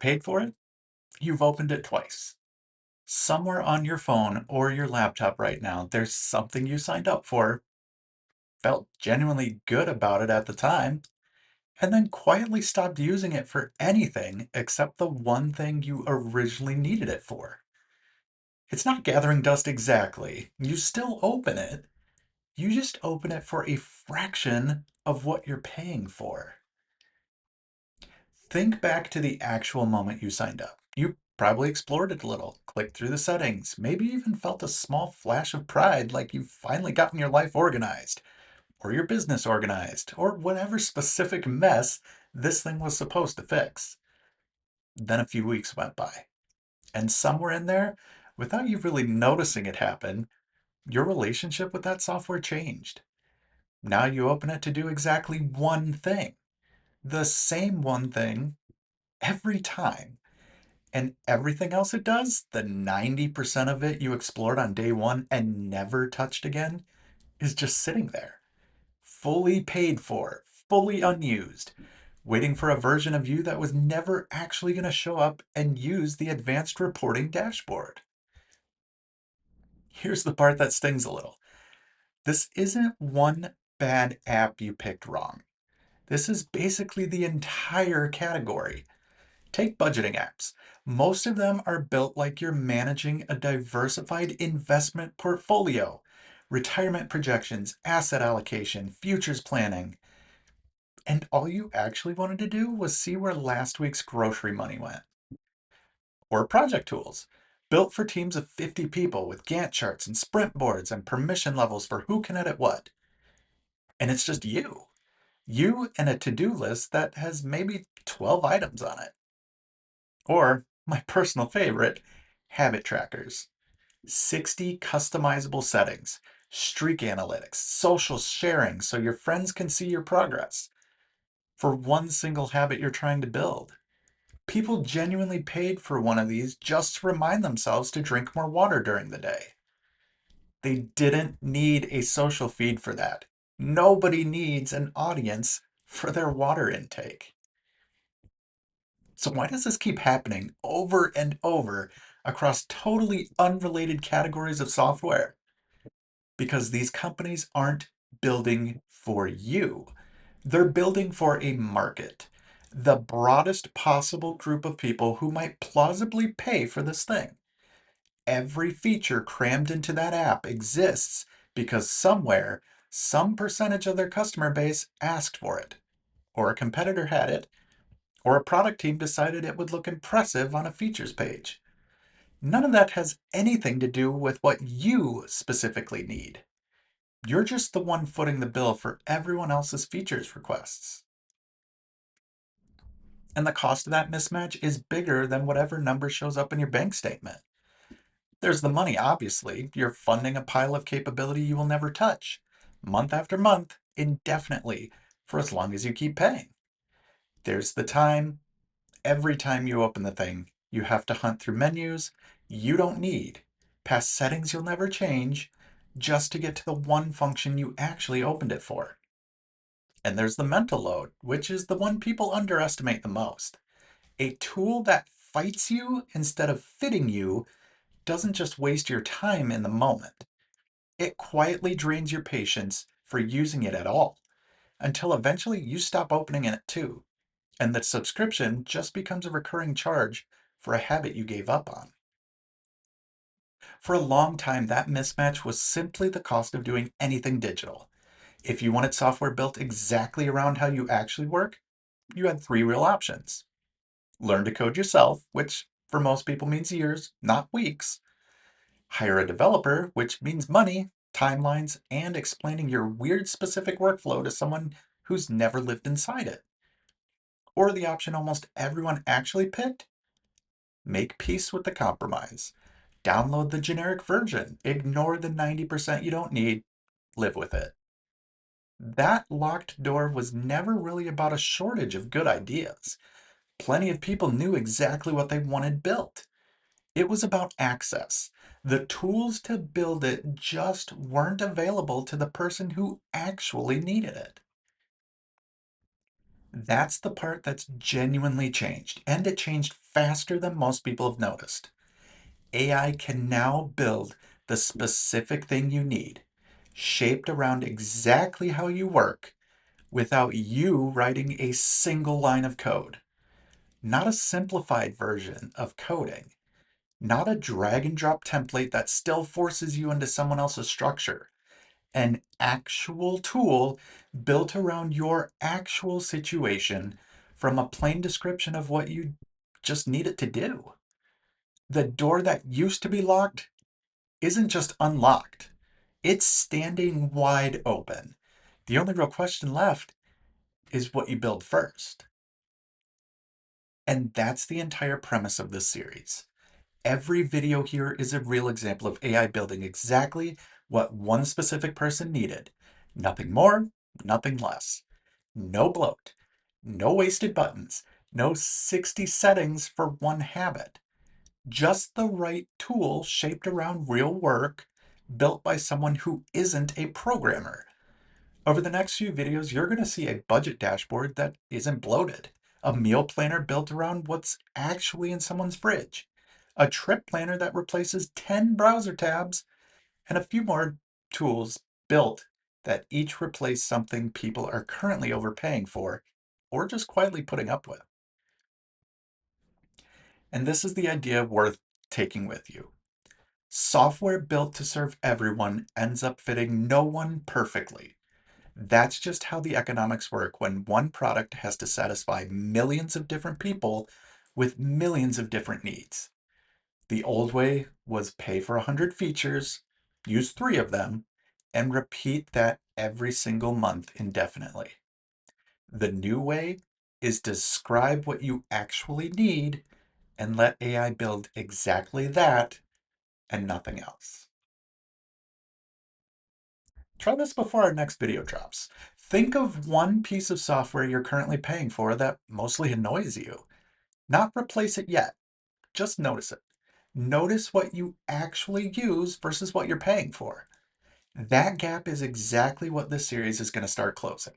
paid for it, you've opened it twice. Somewhere on your phone or your laptop right now, there's something you signed up for, felt genuinely good about it at the time, and then quietly stopped using it for anything except the one thing you originally needed it for. It's not gathering dust exactly. You still open it. You just open it for a fraction of what you're paying for. Think back to the actual moment you signed up. You probably explored it a little, clicked through the settings, maybe even felt a small flash of pride like you've finally gotten your life organized, or your business organized, or whatever specific mess this thing was supposed to fix. Then a few weeks went by, and somewhere in there, without you really noticing it happen, your relationship with that software changed. Now you open it to do exactly one thing, the same one thing every time. And everything else it does, the 90% of it you explored on day one and never touched again, is just sitting there, fully paid for, fully unused, waiting for a version of you that was never actually going to show up and use the advanced reporting dashboard. Here's the part that stings a little. This isn't one bad app you picked wrong. This is basically the entire category. Take budgeting apps. Most of them are built like you're managing a diversified investment portfolio. Retirement projections, asset allocation, futures planning. And all you actually wanted to do was see where last week's grocery money went. Or project tools, built for teams of 50 people with Gantt charts and sprint boards and permission levels for who can edit what. And it's just you. You and a to-do list that has maybe 12 items on it. Or, my personal favorite, habit trackers. 60 customizable settings, streak analytics, social sharing so your friends can see your progress for one single habit you're trying to build. People genuinely paid for one of these just to remind themselves to drink more water during the day. They didn't need a social feed for that. Nobody needs an audience for their water intake. So why does this keep happening over and over across totally unrelated categories of software? Because these companies aren't building for you. They're building for a market, the broadest possible group of people who might plausibly pay for this thing. Every feature crammed into that app exists because somewhere, some percentage of their customer base asked for it, or a competitor had it, or a product team decided it would look impressive on a features page. None of that has anything to do with what you specifically need. You're just the one footing the bill for everyone else's features requests. And the cost of that mismatch is bigger than whatever number shows up in your bank statement. There's the money, obviously. You're funding a pile of capability you will never touch, month after month, indefinitely, for as long as you keep paying. There's the time. Every time you open the thing, you have to hunt through menus you don't need, past settings you'll never change, just to get to the one function you actually opened it for. And there's the mental load, which is the one people underestimate the most. A tool that fights you instead of fitting you doesn't just waste your time in the moment. It quietly drains your patience for using it at all, until eventually you stop opening it too, and the subscription just becomes a recurring charge for a habit you gave up on. For a long time, that mismatch was simply the cost of doing anything digital. If you wanted software built exactly around how you actually work, you had three real options. Learn to code yourself, which for most people means years, not weeks. Hire a developer, which means money, timelines, and explaining your weird specific workflow to someone who's never lived inside it. Or the option almost everyone actually picked, make peace with the compromise. Download the generic version, ignore the 90% you don't need, live with it. That locked door was never really about a shortage of good ideas. Plenty of people knew exactly what they wanted built. It was about access. The tools to build it just weren't available to the person who actually needed it. That's the part that's genuinely changed, and it changed faster than most people have noticed. AI can now build the specific thing you need, shaped around exactly how you work, without you writing a single line of code. Not a simplified version of coding, not a drag and drop template that still forces you into someone else's structure. An actual tool built around your actual situation from a plain description of what you just need it to do. The door that used to be locked isn't just unlocked, it's standing wide open. The only real question left is what you build first. And that's the entire premise of this series. Every video here is a real example of AI building exactly what one specific person needed. Nothing more, nothing less. No bloat, no wasted buttons, no 60 settings for one habit. Just the right tool shaped around real work, built by someone who isn't a programmer. Over the next few videos, you're going to see a budget dashboard that isn't bloated, a meal planner built around what's actually in someone's fridge, a trip planner that replaces 10 browser tabs, and a few more tools built that each replace something people are currently overpaying for or just quietly putting up with. And this is the idea worth taking with you. Software built to serve everyone ends up fitting no one perfectly. That's just how the economics work when one product has to satisfy millions of different people with millions of different needs. The old way was pay for 100 features, use 3 of them, and repeat that every single month indefinitely. The new way is describe what you actually need and let AI build exactly that and nothing else. Try this before our next video drops. Think of one piece of software you're currently paying for that mostly annoys you. Not replace it yet, just notice it. Notice what you actually use versus what you're paying for. That gap is exactly what this series is going to start closing.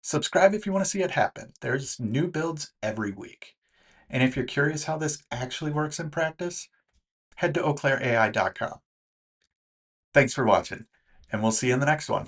Subscribe if you want to see it happen. There's new builds every week. And if you're curious how this actually works in practice, head to eauclaireai.com. Thanks for watching, and we'll see you in the next one.